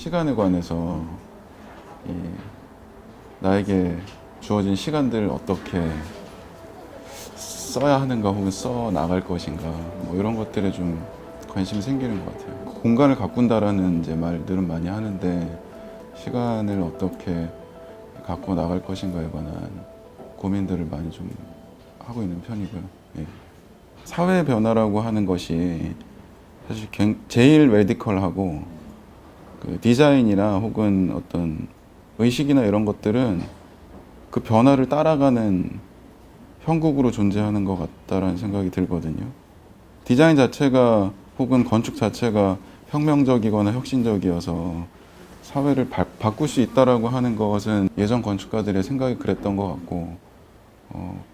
시간에 관해서 이 나에게 주어진 시간들을 어떻게 써야 하는가 혹은 써 나갈 것인가 뭐 이런 것들에 좀 관심이 생기는 것 같아요. 공간을 가꾼다라는 이제 말들은 많이 하는데 시간을 어떻게 갖고 나갈 것인가에 관한 고민들을 많이 좀 하고 있는 편이고요. 예. 사회 변화라고 하는 것이 사실 제일 레디컬하고 그 디자인이나 혹은 어떤 의식이나 이런 것들은 그 변화를 따라가는 형국으로 존재하는 것 같다라는 생각이 들거든요. 디자인 자체가 혹은 건축 자체가 혁명적이거나 혁신적이어서 사회를 바꿀 수 있다라고 하는 것은 예전 건축가들의 생각이 그랬던 것 같고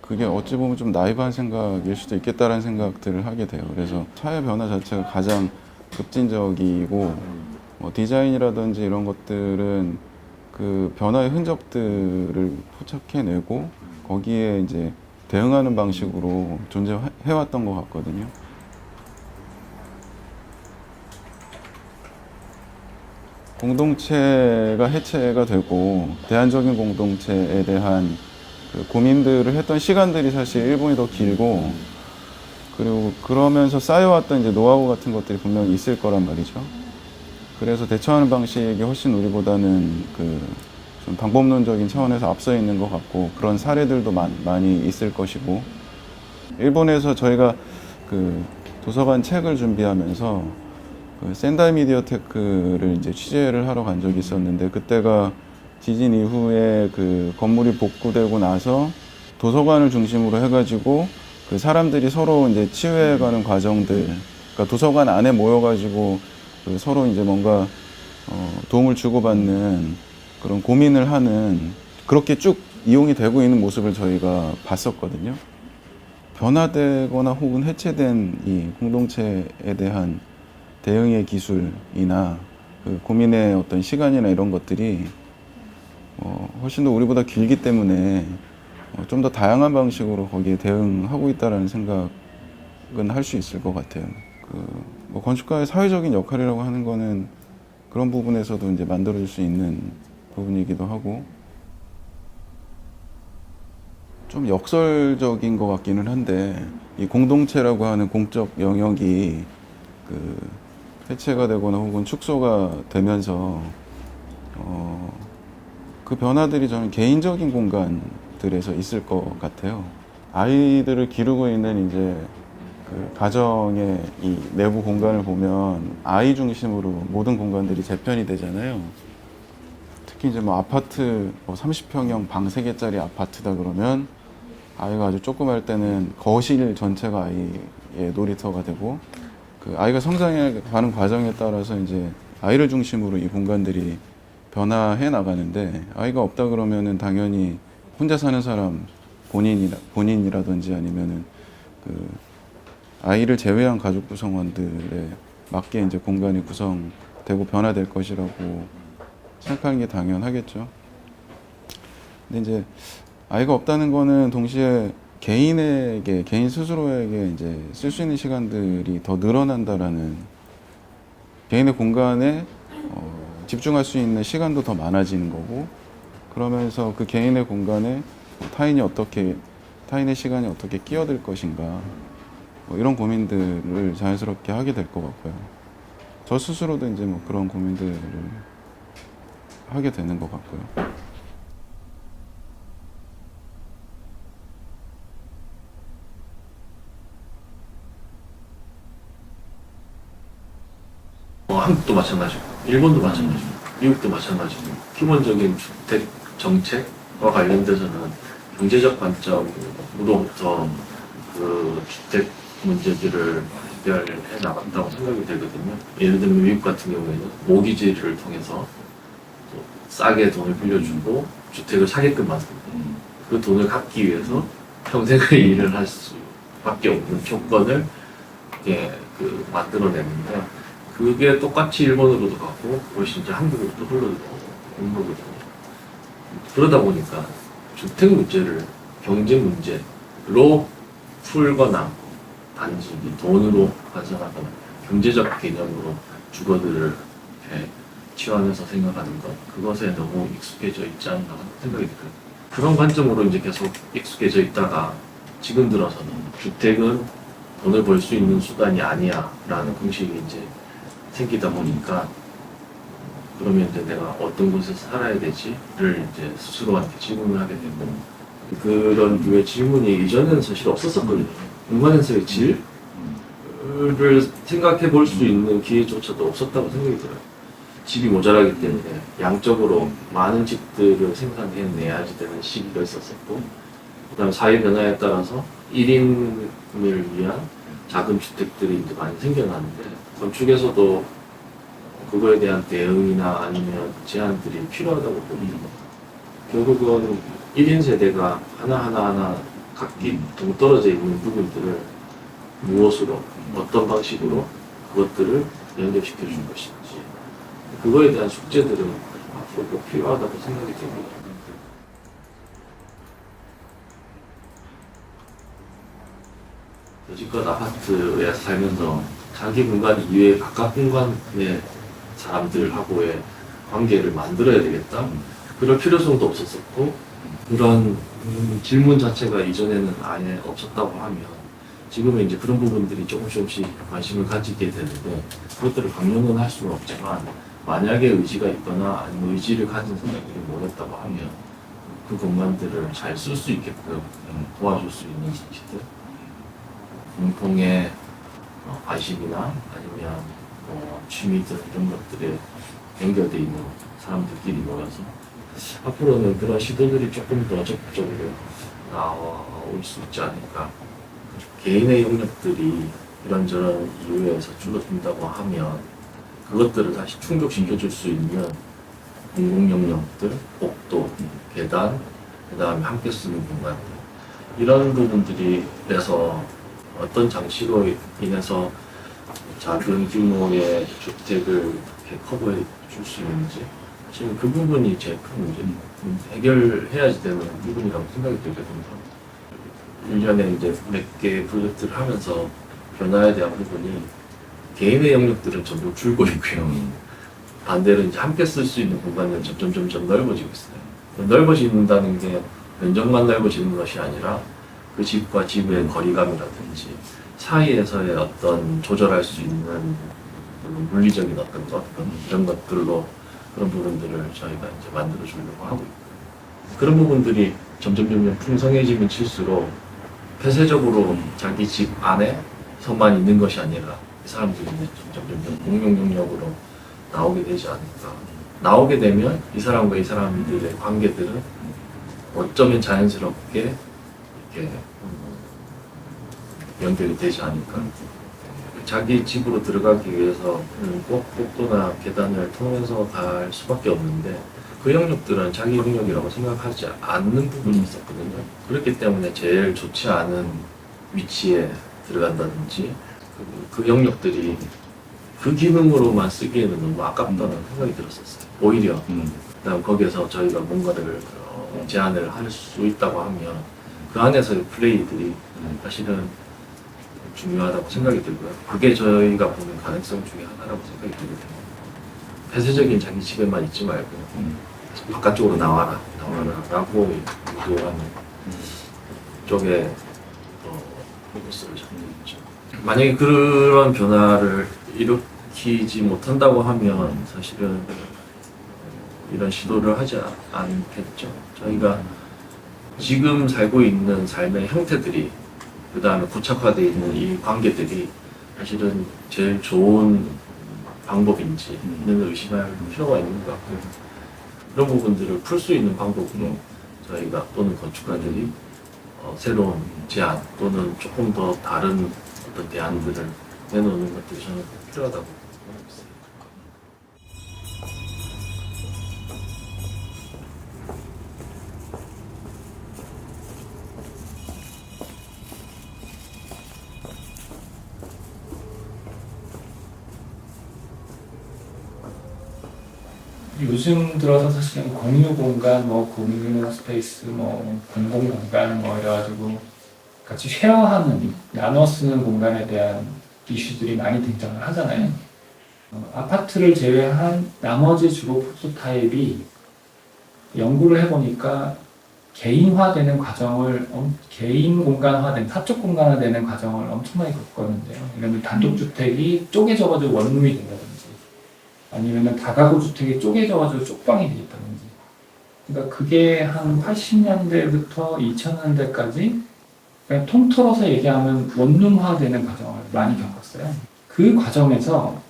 그게 어찌 보면 좀 나이브한 생각일 수도 있겠다라는 생각들을 하게 돼요. 그래서 사회 변화 자체가 가장 급진적이고 디자인이라든지 이런 것들은 그 변화의 흔적들을 포착해내고 거기에 이제 대응하는 방식으로 존재해왔던 것 같거든요. 공동체가 해체가 되고 대안적인 공동체에 대한 그 고민들을 했던 시간들이 사실 일본이 더 길고 그리고 그러면서 쌓여왔던 이제 노하우 같은 것들이 분명히 있을 거란 말이죠. 그래서 대처하는 방식이 훨씬 우리보다는 그 좀 방법론적인 차원에서 앞서 있는 것 같고 그런 사례들도 많이 있을 것이고 일본에서 저희가 그 도서관 책을 준비하면서 그 센다이 미디어테크를 이제 취재를 하러 간 적이 있었는데 그때가 지진 이후에 그 건물이 복구되고 나서 도서관을 중심으로 해가지고 그 사람들이 서로 이제 치유해가는 과정들, 그러니까 도서관 안에 모여가지고 그 서로 이제 뭔가 도움을 주고받는 그런 고민을 하는 그렇게 쭉 이용이 되고 있는 모습을 저희가 봤었거든요. 변화되거나 혹은 해체된 이 공동체에 대한 대응의 기술이나 그 고민의 어떤 시간이나 이런 것들이 훨씬 더 우리보다 길기 때문에 좀 더 다양한 방식으로 거기에 대응하고 있다라는 생각은 할 수 있을 것 같아요. 뭐 건축가의 사회적인 역할이라고 하는 거는 그런 부분에서도 이제 만들어줄 수 있는 부분이기도 하고 좀 역설적인 것 같기는 한데 이 공동체라고 하는 공적 영역이 그 해체가 되거나 혹은 축소가 되면서 그 변화들이 저는 개인적인 공간들에서 있을 것 같아요. 아이들을 기르고 있는 이제 그 가정의 이 내부 공간을 보면 아이 중심으로 모든 공간들이 재편이 되잖아요. 특히 이제 뭐 아파트 30평형 방 3개짜리 아파트다 그러면 아이가 아주 조그만 때는 거실 전체가 아이의 놀이터가 되고 그 아이가 성장해 가는 과정에 따라서 이제 아이를 중심으로 이 공간들이 변화해 나가는데 아이가 없다 그러면은 당연히 혼자 사는 사람 본인이라든지 아니면은 그 아이를 제외한 가족 구성원들에 맞게 이제 공간이 구성되고 변화될 것이라고 생각하는 게 당연하겠죠. 근데 이제 아이가 없다는 거는 동시에 개인 스스로에게 이제 쓸 수 있는 시간들이 더 늘어난다라는 개인의 공간에 집중할 수 있는 시간도 더 많아지는 거고 그러면서 그 개인의 공간에 타인의 시간이 어떻게 끼어들 것인가 뭐 이런 고민들을 자연스럽게 하게 될 것 같고요. 저 스스로도 이제 뭐 그런 고민들을 하게 되는 것 같고요. 한국도 마찬가지고, 일본도 마찬가지고, 미국도 마찬가지고, 기본적인 주택 정책과 관련돼서는 경제적 관점으로부터 그 주택 문제들을 해결해 나간다고 생각이 되거든요. 예를 들면 미국 같은 경우에는 모기지를 통해서 싸게 돈을 빌려주고 주택을 사게끔 만듭니다. 그 돈을 갚기 위해서 평생을 일을 할 수밖에 없는 조건을 만들어내는데 그게 똑같이 일본으로도 가고 그것이 이제 한국으로도 흘러들어오는 거거든요. 그러다 보니까 주택 문제를 경제 문제로 풀거나 단지 돈으로 환산하거나 경제적 개념으로 주거들을 치환해서 생각하는 것, 그것에 너무 익숙해져 있지 않나 생각이 들어요. 그런 관점으로 이제 계속 익숙해져 있다가 지금 들어서는 주택은 돈을 벌 수 있는 수단이 아니야 라는 공식이 이제 생기다 보니까 그러면 이제 내가 어떤 곳에서 살아야 되지를 이제 스스로한테 질문을 하게 되고 그런 류의 질문이 이전에는 사실 없었었거든요. 공간에서의 질을 생각해 볼 수 있는 기회조차도 없었다고 생각이 들어요. 집이 모자라기 때문에 양적으로 많은 집들을 생산해내야지 되는 시기가 있었었고 그다음 사회 변화에 따라서 1인을 위한 작은 주택들이 이제 많이 생겨나는데 건축에서도 그거에 대한 대응이나 아니면 제한들이 필요하다고 봅니다. 결국은 1인 세대가 하나하나 각기 동떨어져 있는 부분들을 무엇으로, 어떤 방식으로 그것들을 연결시켜 줄 것인지 그거에 대한 숙제들은 앞으로 꼭 필요하다고 생각이 됩니다. 여지껏 아파트에 살면서 자기 공간 이외에 바깥 공간의 사람들하고의 관계를 만들어야 되겠다. 그럴 필요성도 없었었고 그런 질문 자체가 이전에는 아예 없었다고 하면 지금은 이제 그런 부분들이 조금씩 관심을 가지게 되는데 그것들을 강요는 할 수는 없지만 만약에 의지가 있거나 아니면 의지를 가진 사람들이 모였다고 하면 그 공간들을 잘 쓸 수 있게끔 도와줄 수 있는 장치들 공통의 관심이나 아니면 취미들 이런 것들에 연결되어 있는 사람들끼리 모여서 앞으로는 그런 시도들이 조금 더 적극적으로 나올 수 있지 않을까. 개인의 영역들이 이런저런 이유에서 줄어든다고 하면 그것들을 다시 충족시켜줄 수 있는 공공 영역들, 복도, 계단, 그 다음에 함께 쓰는 공간들 이런 부분들이 그래서 어떤 장치로 인해서 작은 규모의 주택을 이렇게 커버해 줄 수 있는지 지금 그 부분이 제일 큰 문제입니다. 해결해야지 되는 부분이라고 생각이 들거든요. 1년에 이제 몇 개 프로젝트를 하면서 변화에 대한 부분이 개인의 영역들은 점점 줄고 있고요. 반대로 이제 함께 쓸 수 있는 공간은 점점 넓어지고 있어요. 넓어진다는 게 면적만 넓어지는 것이 아니라 그 집과 집의 거리감이라든지 사이에서의 어떤 조절할 수 있는 물리적인 어떤 것 이런 것들로 그런 부분들을 저희가 이제 만들어 주려고 하고 있고요. 그런 부분들이 점점 풍성해지면 칠수록 폐쇄적으로 자기 집 안에서만 있는 것이 아니라 이 사람들이 이제 점점 공용 영역으로 나오게 되지 않을까. 나오게 되면 이 사람과 이 사람들의 관계들은 어쩌면 자연스럽게 이렇게 연결이 되지 않을까. 자기 집으로 들어가기 위해서 꼭 복도나 계단을 통해서 갈 수밖에 없는데 그 영역들은 자기 영역이라고 생각하지 않는 부분이 있었거든요. 그렇기 때문에 제일 좋지 않은 위치에 들어간다든지 그 영역들이 그 기능으로만 쓰기에는 너무 아깝다는 생각이 들었었어요. 오히려 그다음 거기에서 저희가 뭔가를 제안을 할 수 있다고 하면 그 안에서의 플레이들이 사실은 중요하다고 생각이 들고요. 그게 저희가 보는 가능성 중에 하나라고 생각이 들거든요. 폐쇄적인 자기 집에만 있지 말고 바깥쪽으로 나와라 라고 유도하는 쪽에 포커스를 잡는 거죠. 만약에 그런 변화를 일으키지 못한다고 하면 사실은 이런 시도를 하지 않겠죠. 저희가 지금 살고 있는 삶의 형태들이 그 다음에 고착화되어 있는 이 관계들이 사실은 제일 좋은 방법인지는 의심할 필요가 있는 것 같고요. 그런 부분들을 풀 수 있는 방법으로 저희가 또는 건축가들이 새로운 제안 또는 조금 더 다른 어떤 대안들을 내놓는 것들이 저는 필요하다고 생각하고 있습니다. 요즘 들어서 사실은 공유 공간, 공유 스페이스, 공공 공간 이래가지고 같이 쉐어하는, 나눠 쓰는 공간에 대한 이슈들이 많이 등장을 하잖아요. 아파트를 제외한 나머지 주거 프로토타입이 연구를 해보니까 개인화되는 과정을, 개인 공간화된, 사적 공간화되는 과정을 엄청나게 겪었는데요. 이러면 단독주택이 쪼개져가지고 원룸이 된다든지, 아니면 다가구 주택이 쪼개져가지고 쪽방이 되겠다든지. 그러니까 그게 한 80년대부터 2000년대까지 그냥 통틀어서 얘기하면 원룸화되는 과정을 많이 겪었어요. 그 과정에서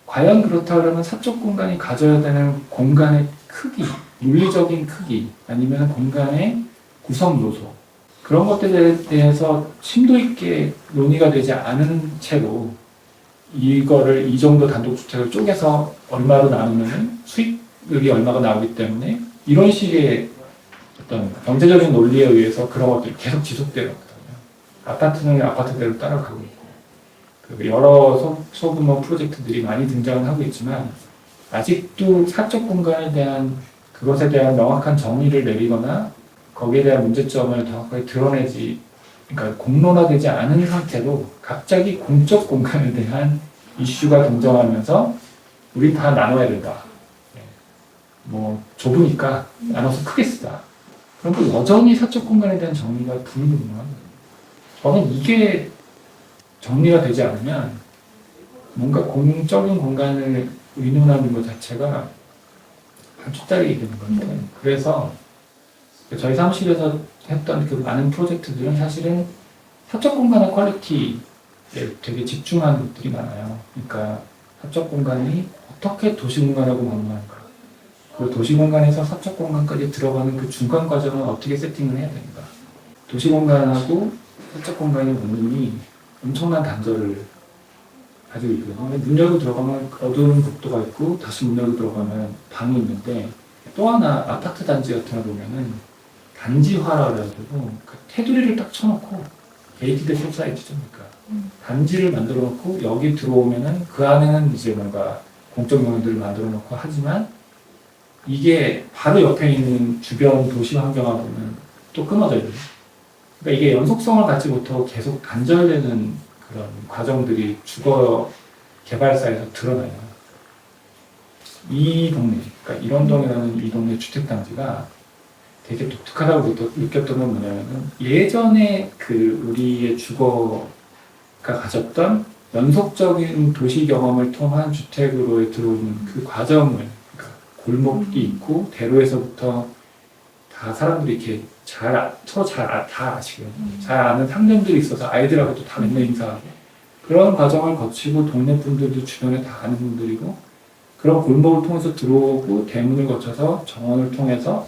과연 그렇다 그러면 사적 공간이 가져야 되는 공간의 크기, 물리적인 크기, 아니면 공간의 구성 요소, 그런 것들에 대해서 심도 있게 논의가 되지 않은 채로 이거를 이 정도 단독주택을 쪼개서 얼마로 나누면 수익률이 얼마가 나오기 때문에 이런 식의 어떤 경제적인 논리에 의해서 그런 것들이 계속 지속되거든요. 아파트는 아파트대로 따라가고 있고, 그 여러 소규모 프로젝트들이 많이 등장을 하고 있지만 아직도 사적 공간에 대한 그것에 대한 명확한 정의를 내리거나 거기에 대한 문제점을 정확하게 드러내지, 그러니까 공론화되지 않은 상태로 갑자기 공적 공간에 대한 이슈가 등장하면서 우리 다 나눠야 된다. 뭐 좁으니까 나눠서 크게 쓰자. 그럼 여전히 사적 공간에 대한 정의가 불분명합니다. 저는 이게 정리가 되지 않으면 뭔가 공적인 공간을 의논하는 것 자체가 반쪽짜리 되는 건데, 그래서 저희 사무실에서 했던 그 많은 프로젝트들은 사실은 사적 공간의 퀄리티에 되게 집중하는 것들이 많아요. 그러니까 사적 공간이 어떻게 도시 공간하고 만나는가, 그리고 도시 공간에서 사적 공간까지 들어가는 그 중간 과정을 어떻게 세팅을 해야 되는가. 도시 공간하고 사적 공간의 원룸이 엄청난 단절을 가지고 있거든요. 문 열고 들어가면 어두운 복도가 있고 다시 문 열고 들어가면 방이 있는데, 또 하나 아파트 단지 같은 거 보면은 단지화라 그래가지고 그 테두리를 딱 쳐놓고 게이티드 소사이티죠. 그러니까 단지를 만들어 놓고 여기 들어오면은 그 안에는 이제 뭔가 공적 용어들을 만들어 놓고 하지만 이게 바로 옆에 있는 주변 도시 환경하고는 또 끊어져 있는. 그러니까 이게 연속성을 갖지 못하고 계속 단절되는 그런 과정들이 주거 개발사에서 드러나요. 이 동네, 그러니까 일원동이라는 이 동네 주택단지가 되게 독특하다고 느꼈던 건 뭐냐면은 예전에 그 우리의 주거가 가졌던 연속적인 도시 경험을 통한 주택으로 들어오는 그 과정을, 그러니까 골목이 있고 대로에서부터 다 사람들이 이렇게 서로 다 아시고요. 잘 아는 상점들이 있어서 아이들하고도 다 맨날 인사하고, 그런 과정을 거치고 동네 분들도 주변에 다 아는 분들이고, 그런 골목을 통해서 들어오고 대문을 거쳐서 정원을 통해서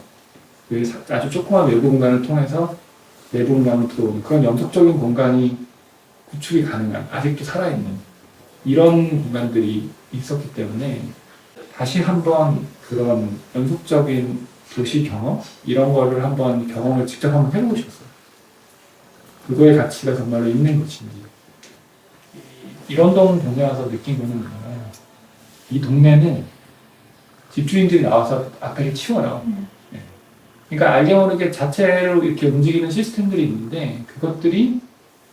그 아주 조그만 외부 공간을 통해서 내부 공간으로 들어오는 그런 연속적인 공간이 구축이 가능한, 아직도 살아있는 이런 공간들이 있었기 때문에 다시 한번 그런 연속적인 도시 경험? 이런 거를 한번 경험을 직접 한번 해보고 싶었어요. 그거의 가치가 정말로 있는 것인지. 이런 동네 와서 느낀 거는 뭐냐면, 이 동네는 집주인들이 나와서 앞에를 치워요. 네. 그러니까 알게 모르게 자체로 이렇게 움직이는 시스템들이 있는데, 그것들이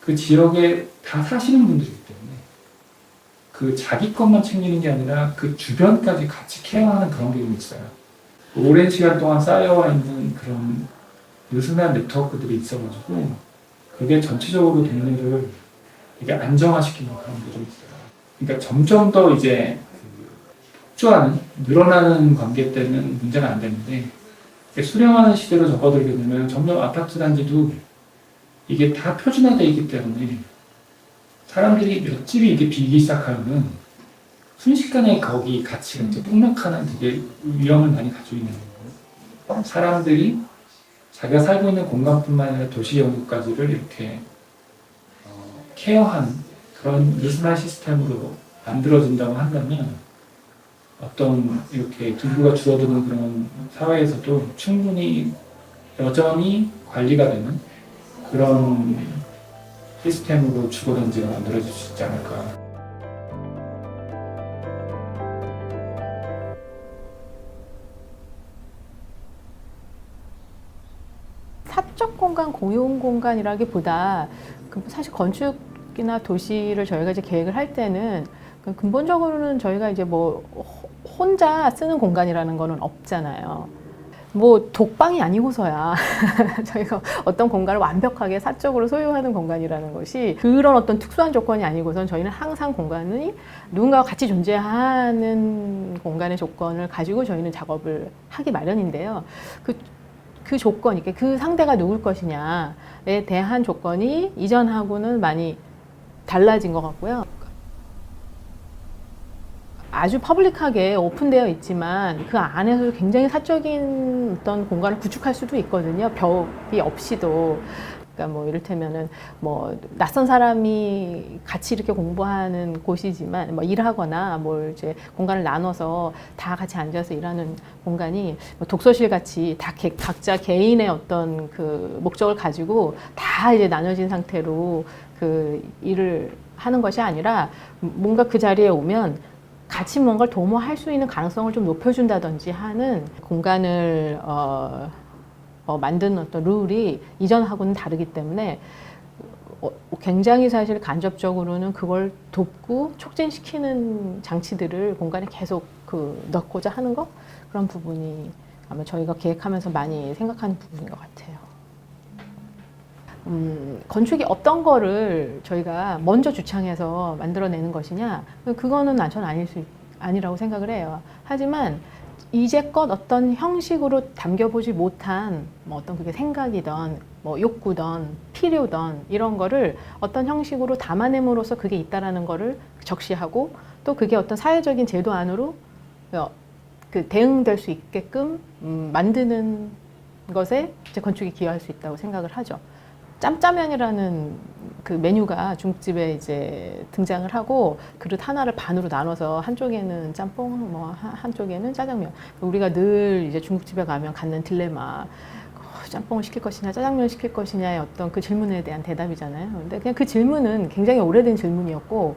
그 지역에 다 사시는 분들이기 때문에 그 자기 것만 챙기는 게 아니라 그 주변까지 같이 케어하는 그런 게 좀 있어요. 오랜 시간 동안 쌓여와 있는 그런 느슨한 네트워크들이 있어가지고 그게 전체적으로 동네를 이게 안정화시키는 그런 게 좀 있어요. 그러니까 점점 더 이제 폭주하는, 늘어나는 관계 때는 문제가 안 되는데, 수렴하는 시대로 접어들게 되면 점점 아파트 단지도 이게 다 표준화되어 있기 때문에 사람들이 몇 집이 이렇게 비기 시작하면 순식간에 거기 가치가 이제 폭락하는 되게 위험을 많이 가지고 있는 거고, 사람들이 자기가 살고 있는 공간뿐만 아니라 도시 연구까지를 이렇게 케어하는 그런 느슨한 시스템으로 만들어진다고 한다면 어떤 이렇게 인구가 줄어드는 그런 사회에서도 충분히 여전히 관리가 되는 그런 시스템으로 주거단지가 만들어질 수 있지 않을까. 사적 공간, 공용 공간이라기보다 사실 건축이나 도시를 저희가 이제 계획을 할 때는 근본적으로는 저희가 이제 뭐 혼자 쓰는 공간이라는 거는 없잖아요. 뭐 독방이 아니고서야 저희가 어떤 공간을 완벽하게 사적으로 소유하는 공간이라는 것이 그런 어떤 특수한 조건이 아니고선 저희는 항상 공간이 누군가와 같이 존재하는 공간의 조건을 가지고 저희는 작업을 하기 마련인데요. 그 조건, 그 상대가 누굴 것이냐에 대한 조건이 이전하고는 많이 달라진 것 같고요. 아주 퍼블릭하게 오픈되어 있지만 그 안에서 굉장히 사적인 어떤 공간을 구축할 수도 있거든요. 벽이 없이도. 그러니까 뭐 이를테면은 뭐 낯선 사람이 같이 이렇게 공부하는 곳이지만 뭐 일하거나 뭘 이제 공간을 나눠서 다 같이 앉아서 일하는 공간이 뭐 독서실 같이 다 각자 개인의 어떤 그 목적을 가지고 다 이제 나눠진 상태로 그 일을 하는 것이 아니라 뭔가 그 자리에 오면 같이 뭔가를 도모할 수 있는 가능성을 좀 높여준다든지 하는 공간을 만드는 어떤 룰이 이전하고는 다르기 때문에 굉장히 사실 간접적으로는 그걸 돕고 촉진시키는 장치들을 공간에 계속 넣고자 하는 것, 그런 부분이 아마 저희가 계획하면서 많이 생각하는 부분인 것 같아요. 건축이 어떤 거를 저희가 먼저 주창해서 만들어내는 것이냐, 그거는 저는 아니라고 생각을 해요. 하지만 이제껏 어떤 형식으로 담겨보지 못한 뭐 어떤 그게 생각이든 뭐 욕구든 필요든 이런 거를 어떤 형식으로 담아냄으로써 그게 있다라는 거를 적시하고, 또 그게 어떤 사회적인 제도 안으로 그 대응될 수 있게끔 만드는 것에 이제 건축이 기여할 수 있다고 생각을 하죠. 짬짜면이라는 그 메뉴가 중국집에 이제 등장을 하고, 그릇 하나를 반으로 나눠서 한쪽에는 짬뽕, 뭐 한쪽에는 짜장면. 우리가 늘 이제 중국집에 가면 갖는 딜레마, 짬뽕을 시킬 것이냐 짜장면을 시킬 것이냐의 어떤 그 질문에 대한 대답이잖아요. 근데 그냥 그 질문은 굉장히 오래된 질문이었고,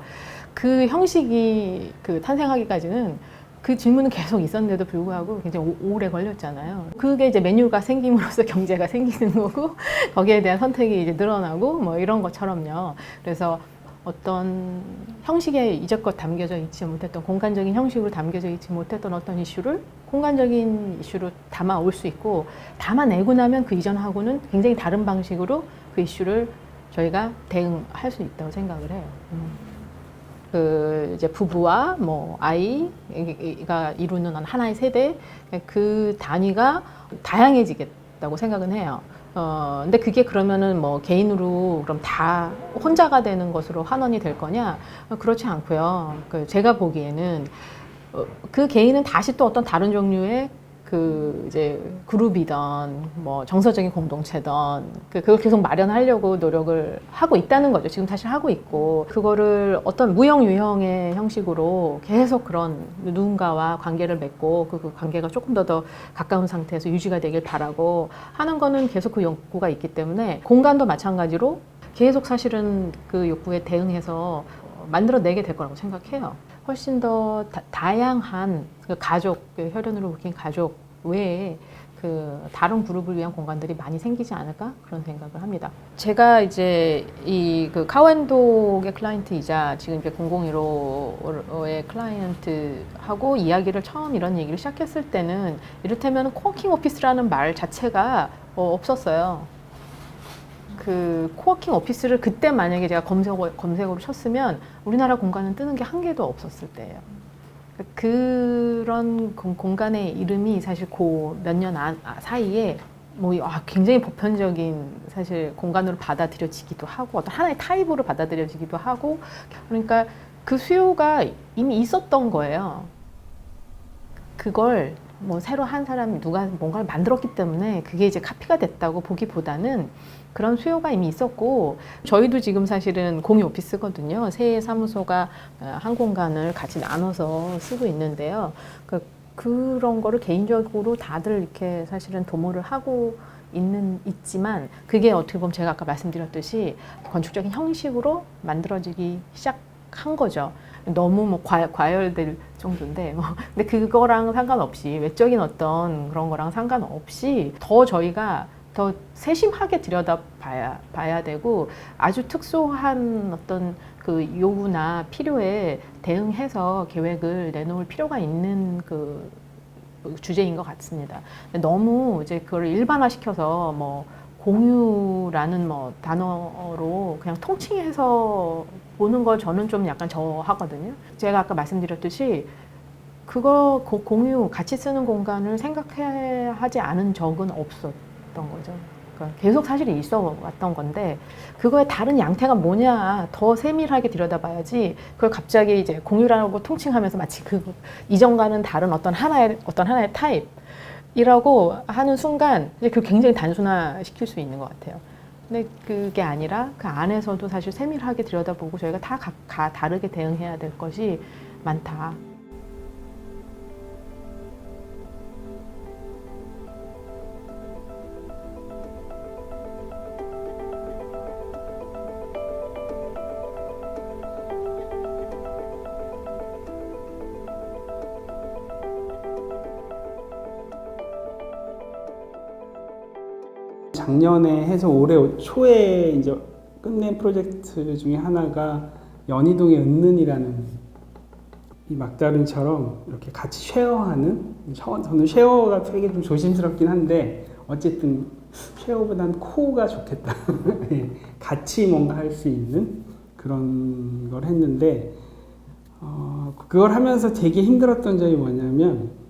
그 형식이 그 탄생하기까지는 그 질문은 계속 있었는데도 불구하고 굉장히 오래 걸렸잖아요. 그게 이제 메뉴가 생김으로써 경제가 생기는 거고, 거기에 대한 선택이 이제 늘어나고 뭐 이런 것처럼요. 그래서 어떤 형식에 이제껏 담겨져 있지 못했던, 공간적인 형식으로 담겨져 있지 못했던 어떤 이슈를 공간적인 이슈로 담아올 수 있고, 담아내고 나면 그 이전하고는 굉장히 다른 방식으로 그 이슈를 저희가 대응할 수 있다고 생각을 해요. 그 이제 부부와 뭐 아이가 이루는 하나의 세대, 그 단위가 다양해지겠다고 생각은 해요. 근데 그게 그러면은 뭐 개인으로 그럼 다 혼자가 되는 것으로 환원이 될 거냐? 그렇지 않고요. 제가 보기에는 그 개인은 다시 또 어떤 다른 종류의 그 이제 그룹이든 뭐 정서적인 공동체든 그걸 계속 마련하려고 노력을 하고 있다는 거죠. 지금 사실 하고 있고, 그거를 어떤 무형 유형의 형식으로 계속 그런 누군가와 관계를 맺고 그 관계가 조금 더 가까운 상태에서 유지가 되길 바라고 하는 거는 계속 그 욕구가 있기 때문에, 공간도 마찬가지로 계속 사실은 그 욕구에 대응해서 만들어내게 될 거라고 생각해요. 훨씬 더 다양한 그 가족, 그 혈연으로 묶인 가족 외에 그 다른 그룹을 위한 공간들이 많이 생기지 않을까, 그런 생각을 합니다. 제가 이제 이 그 카오앤독의 클라이언트이자 지금 이제 001호의 클라이언트하고 이야기를 처음 이런 얘기를 시작했을 때는 이를테면 코워킹 오피스라는 말 자체가 없었어요. 그 코워킹 오피스를 그때 만약에 제가 검색어로 쳤으면 우리나라 공간은 뜨는 게 한 개도 없었을 때예요. 그런 공간의 이름이 사실 그 몇 년 사이에 뭐 굉장히 보편적인 사실 공간으로 받아들여지기도 하고, 어떤 하나의 타입으로 받아들여지기도 하고, 그러니까 그 수요가 이미 있었던 거예요. 그걸 뭐 새로 한 사람이 누가 뭔가를 만들었기 때문에 그게 이제 카피가 됐다고 보기보다는 그런 수요가 이미 있었고, 저희도 지금 사실은 공유 오피스거든요. 세 사무소가 한 공간을 같이 나눠서 쓰고 있는데요. 그런 거를 개인적으로 다들 이렇게 사실은 도모를 하고 있지만, 그게 어떻게 보면 제가 아까 말씀드렸듯이 건축적인 형식으로 만들어지기 시작한 거죠. 너무 뭐 과열될 정도인데, 근데 그거랑 상관없이, 외적인 어떤 그런 거랑 상관없이 더 저희가 더 세심하게 들여다봐야 되고, 아주 특수한 어떤 그 요구나 필요에 대응해서 계획을 내놓을 필요가 있는 그 주제인 것 같습니다. 너무 이제 그걸 일반화시켜서 뭐 공유라는 뭐 단어로 그냥 통칭해서 보는 걸 저는 좀 약간 저하거든요. 제가 아까 말씀드렸듯이 그거 공유 같이 쓰는 공간을 생각해 하지 않은 적은 없었던 거죠. 그러니까 계속 사실이 있어 왔던 건데 그거의 다른 양태가 뭐냐 더 세밀하게 들여다봐야지 그걸 갑자기 이제 공유라고 통칭하면서 마치 그 이전과는 다른 어떤 하나의 타입이라고 하는 순간 이제 그 굉장히 단순화시킬 수 있는 것 같아요. 근데 그게 아니라 그 안에서도 사실 세밀하게 들여다보고 저희가 다 각각 다르게 대응해야 될 것이 많다. 작년에 해서 올해 초에 이제 끝낸 프로젝트 중에 하나가 연희동의 은는이라는 이 막다른처럼 이렇게 같이 쉐어하는, 저는 쉐어가 되게 좀 조심스럽긴 한데 어쨌든 쉐어보단 코가 좋겠다. 같이 뭔가 할 수 있는 그런 걸 했는데 그걸 하면서 되게 힘들었던 점이 뭐냐면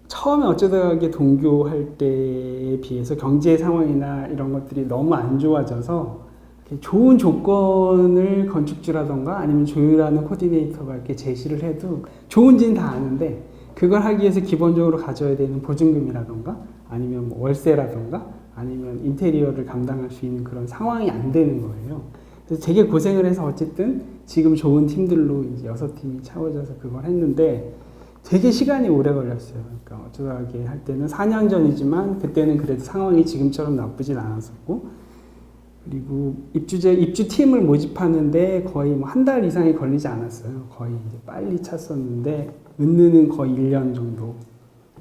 처음에 어쩌다가게 동교할 때에 비해서 경제 상황이나 이런 것들이 너무 안 좋아져서 좋은 조건을 건축주라던가 아니면 조율하는 코디네이터가 이렇게 제시를 해도 좋은지는 다 아는데 그걸 하기 위해서 기본적으로 가져야 되는 보증금이라던가 아니면 뭐 월세라던가 아니면 인테리어를 감당할 수 있는 그런 상황이 안 되는 거예요. 그래서 되게 고생을 해서 어쨌든 지금 좋은 팀들로 이제 6팀이 차워져서 그걸 했는데 되게 시간이 오래 걸렸어요. 그러니까 어쩌다하게 할 때는 4년 전이지만 그때는 그래도 상황이 지금처럼 나쁘진 않았었고 그리고 입주팀을 모집하는데 거의 뭐 한 달 이상이 걸리지 않았어요. 거의 이제 빨리 찼었는데 은는은 거의 1년 정도.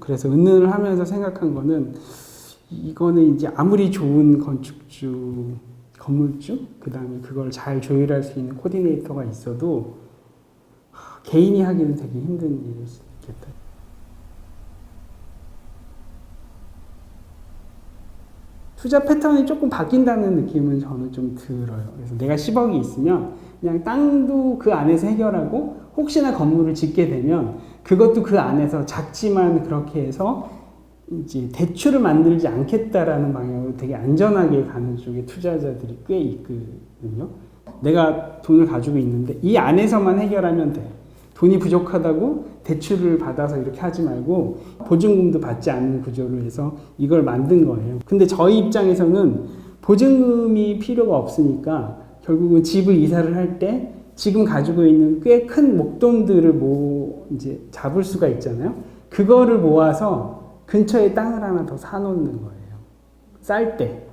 그래서 은는을 하면서 생각한 거는 이거는 이제 아무리 좋은 건축주, 건물주, 그 다음에 그걸 잘 조율할 수 있는 코디네이터가 있어도 개인이 하기는 되게 힘든 일일 수 있겠다. 투자 패턴이 조금 바뀐다는 느낌은 저는 좀 들어요. 그래서 내가 10억이 있으면 그냥 땅도 그 안에서 해결하고 혹시나 건물을 짓게 되면 그것도 그 안에서 작지만 그렇게 해서 이제 대출을 만들지 않겠다라는 방향으로 되게 안전하게 가는 쪽에 투자자들이 꽤 있거든요. 내가 돈을 가지고 있는데 이 안에서만 해결하면 돼. 돈이 부족하다고 대출을 받아서 이렇게 하지 말고 보증금도 받지 않는 구조로 해서 이걸 만든 거예요. 근데 저희 입장에서는 보증금이 필요가 없으니까 결국은 집을 이사를 할 때 지금 가지고 있는 꽤 큰 목돈들을 이제 잡을 수가 있잖아요. 그거를 모아서 근처에 땅을 하나 더 사놓는 거예요. 쌀 때.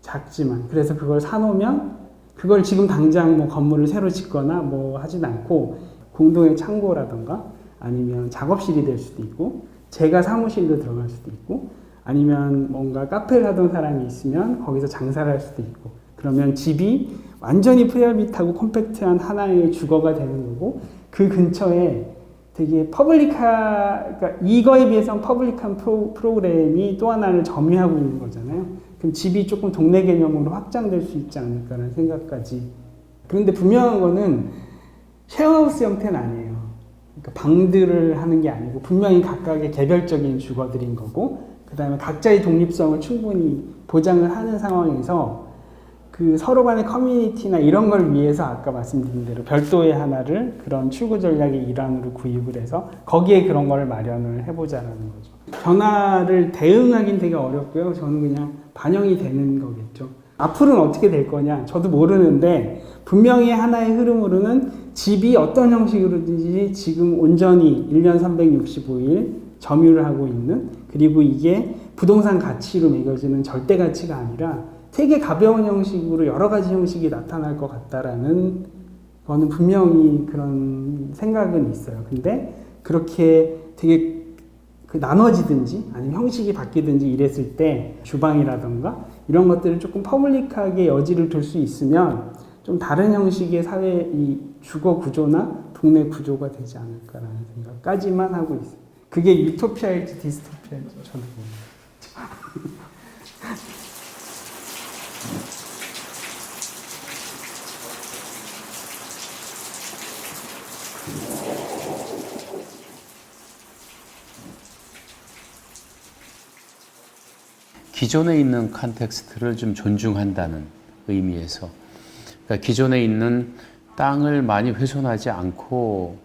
작지만. 그래서 그걸 사놓으면 그걸 지금 당장 뭐 건물을 새로 짓거나 뭐 하진 않고 공동의 창고라던가 아니면 작업실이 될 수도 있고 제가 사무실로 들어갈 수도 있고 아니면 뭔가 카페를 하던 사람이 있으면 거기서 장사를 할 수도 있고 그러면 집이 완전히 프라이빗하고 컴팩트한 하나의 주거가 되는 거고 그 근처에 되게 그러니까 이거에 비해서는 퍼블릭한 프로그램이 또 하나를 점유하고 있는 거잖아요. 그럼 집이 조금 동네 개념으로 확장될 수 있지 않을까라는 생각까지. 그런데 분명한 거는 쉐어하우스 형태는 아니에요. 그러니까 방들을 하는 게 아니고 분명히 각각의 개별적인 주거들인 거고 그 다음에 각자의 독립성을 충분히 보장을 하는 상황에서 그 서로 간의 커뮤니티나 이런 걸 위해서 아까 말씀드린 대로 별도의 하나를 그런 출구 전략의 일환으로 구입을 해서 거기에 그런 걸 마련을 해보자라는 거죠. 변화를 대응하긴 되게 어렵고요. 저는 그냥 반영이 되는 거겠죠. 앞으로는 어떻게 될 거냐 저도 모르는데 분명히 하나의 흐름으로는 집이 어떤 형식으로든지 지금 온전히 1년 365일 점유를 하고 있는 그리고 이게 부동산 가치로 매겨지는 절대 가치가 아니라 되게 가벼운 형식으로 여러 가지 형식이 나타날 것 같다라는 거는 분명히 그런 생각은 있어요. 근데 그렇게 되게 나눠지든지 아니면 형식이 바뀌든지 이랬을 때 주방이라던가 이런 것들을 조금 퍼블릭하게 여지를 둘 수 있으면 좀 다른 형식의 사회 이 주거 구조나 동네 구조가 되지 않을까라는 생각까지만 하고 있어요. 그게 유토피아일지 디스토피아일지 저는 모르겠어요. 기존에 있는 컨텍스트를 좀 존중한다는 의미에서, 그러니까 기존에 있는 땅을 많이 훼손하지 않고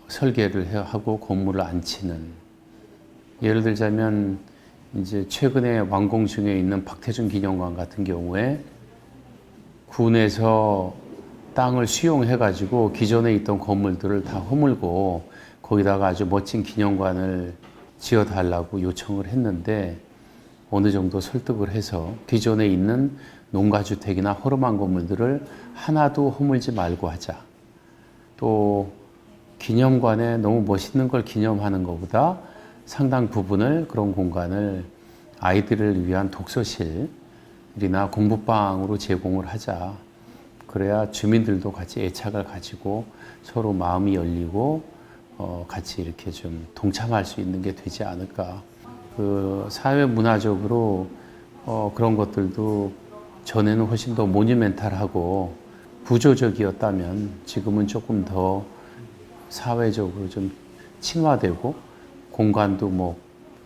설계를 하고 건물을 안 치는, 예를 들자면 이제 최근에 완공 중에 있는 박태준 기념관 같은 경우에 군에서 땅을 수용해 가지고 기존에 있던 건물들을 다 허물고 거기다가 아주 멋진 기념관을 지어 달라고 요청을 했는데 어느 정도 설득을 해서 기존에 있는 농가주택이나 허름한 건물들을 하나도 허물지 말고 하자. 또 기념관에 너무 멋있는 걸 기념하는 것보다 상당 부분을, 그런 공간을 아이들을 위한 독서실이나 공부방으로 제공을 하자. 그래야 주민들도 같이 애착을 가지고 서로 마음이 열리고 같이 이렇게 좀 동참할 수 있는 게 되지 않을까. 그 사회 문화적으로 그런 것들도 전에는 훨씬 더 모뉴멘탈하고 구조적이었다면 지금은 조금 더 사회적으로 좀 친화되고 공간도 뭐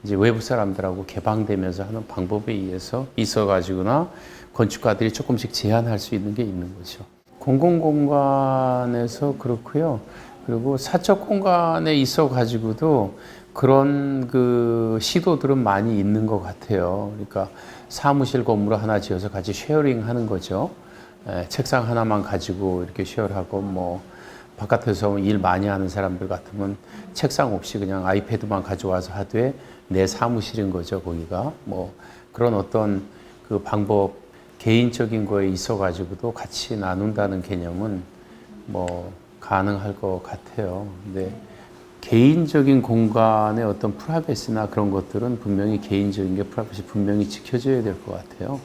이제 외부 사람들하고 개방되면서 하는 방법에 의해서 있어가지고나 건축가들이 조금씩 제한할 수 있는 게 있는 거죠. 공공공간에서 그렇고요. 그리고 사적 공간에 있어가지고도 그런 그 시도들은 많이 있는 것 같아요. 그러니까 사무실 건물 하나 지어서 같이 쉐어링 하는 거죠. 책상 하나만 가지고 이렇게 쉐어하고 뭐 바깥에서 일 많이 하는 사람들 같으면 책상 없이 그냥 아이패드만 가져와서 하되 내 사무실인 거죠, 거기가. 뭐 그런 어떤 그 방법, 개인적인 거에 있어가지고도 같이 나눈다는 개념은 뭐 가능할 것 같아요. 근데 개인적인 공간의 어떤 프라이버시나 그런 것들은 분명히 개인적인 게 프라이버시 분명히 지켜져야 될 것 같아요.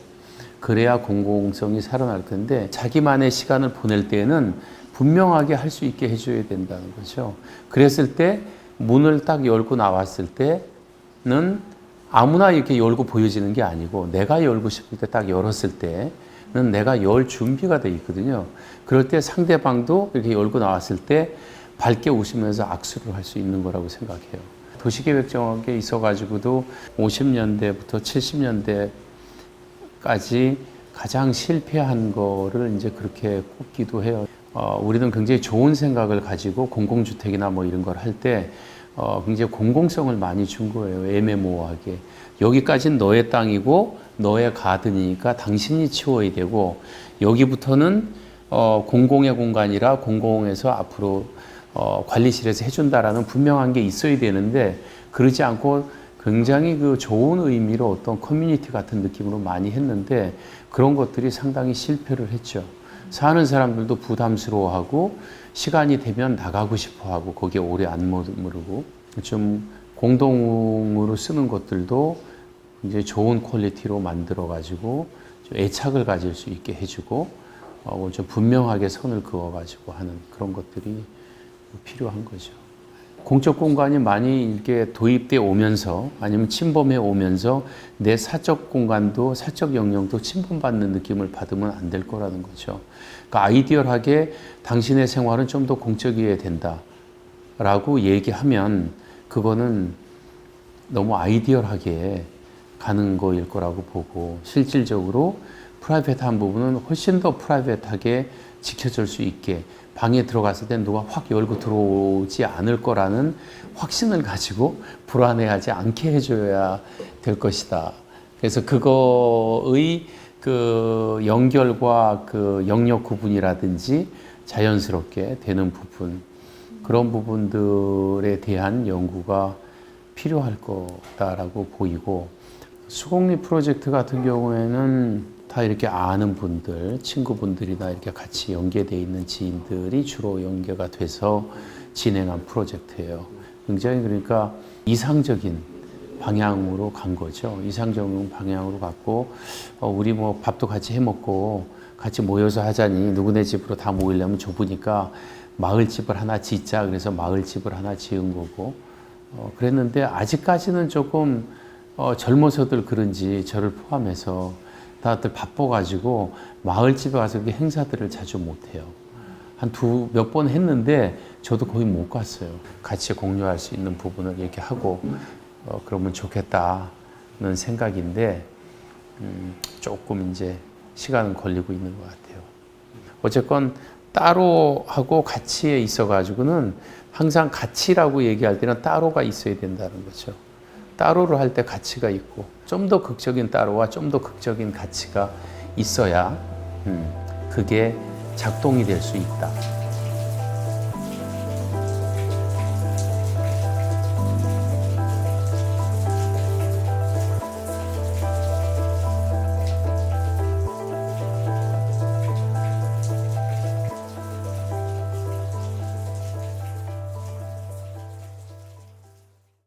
그래야 공공성이 살아날 텐데 자기만의 시간을 보낼 때는 분명하게 할 수 있게 해줘야 된다는 거죠. 그랬을 때 문을 딱 열고 나왔을 때는 아무나 이렇게 열고 보여지는 게 아니고 내가 열고 싶을 때 딱 열었을 때는 내가 열 준비가 돼 있거든요. 그럴 때 상대방도 이렇게 열고 나왔을 때 밝게 웃으면서 악수를 할 수 있는 거라고 생각해요. 도시계획정학에 있어가지고도 50년대부터 70년대까지 가장 실패한 거를 이제 그렇게 꼽기도 해요. 우리는 굉장히 좋은 생각을 가지고 공공주택이나 뭐 이런 걸 할 때 굉장히 공공성을 많이 준 거예요. 애매모호하게. 여기까지는 너의 땅이고 너의 가든이니까 당신이 치워야 되고 여기부터는 공공의 공간이라 공공에서 앞으로 관리실에서 해준다라는 분명한 게 있어야 되는데 그러지 않고 굉장히 그 좋은 의미로 어떤 커뮤니티 같은 느낌으로 많이 했는데 그런 것들이 상당히 실패를 했죠. 사는 사람들도 부담스러워하고 시간이 되면 나가고 싶어하고 거기에 오래 안 머무르고 좀 공동으로 쓰는 것들도 굉장히 좋은 퀄리티로 만들어 가지고 좀 애착을 가질 수 있게 해주고 좀 분명하게 선을 그어 가지고 하는 그런 것들이 필요한 거죠. 공적 공간이 많이 이렇게 도입돼 오면서 아니면 침범해 오면서 내 사적 공간도 사적 영역도 침범받는 느낌을 받으면 안 될 거라는 거죠. 그러니까 아이디얼하게 당신의 생활은 좀 더 공적이어야 된다라고 얘기하면 그거는 너무 아이디얼하게 가는 거일 거라고 보고 실질적으로 프라이빗한 부분은 훨씬 더 프라이빗하게 지켜질 수 있게 방에 들어갔을 때 누가 확 열고 들어오지 않을 거라는 확신을 가지고 불안해하지 않게 해줘야 될 것이다. 그래서 그거의 그 연결과 그 영역 구분이라든지 자연스럽게 되는 부분, 그런 부분들에 대한 연구가 필요할 거다라고 보이고 수곡리 프로젝트 같은 경우에는 다 이렇게 아는 분들, 친구분들이나 이렇게 같이 연계되어 있는 지인들이 주로 연계가 돼서 진행한 프로젝트예요. 굉장히 그러니까 이상적인 방향으로 간 거죠. 이상적인 방향으로 갔고, 우리 뭐 밥도 같이 해 먹고, 같이 모여서 하자니 누구네 집으로 다 모이려면 좁으니까 마을집을 하나 짓자. 그래서 마을집을 하나 지은 거고 그랬는데 아직까지는 조금 젊어서들 그런지 저를 포함해서 다들 바빠가지고 마을집에 와서 그렇게 행사들을 자주 못해요. 한 몇 번 했는데 저도 거의 못 갔어요. 같이 공유할 수 있는 부분을 이렇게 하고 그러면 좋겠다는 생각인데 조금 이제 시간은 걸리고 있는 것 같아요. 어쨌건 따로 하고 같이에 있어가지고는 항상 같이라고 얘기할 때는 따로가 있어야 된다는 거죠. 따로를 할 때 가치가 있고 좀 더 극적인 따로와 좀 더 극적인 가치가 있어야 그게 작동이 될 수 있다.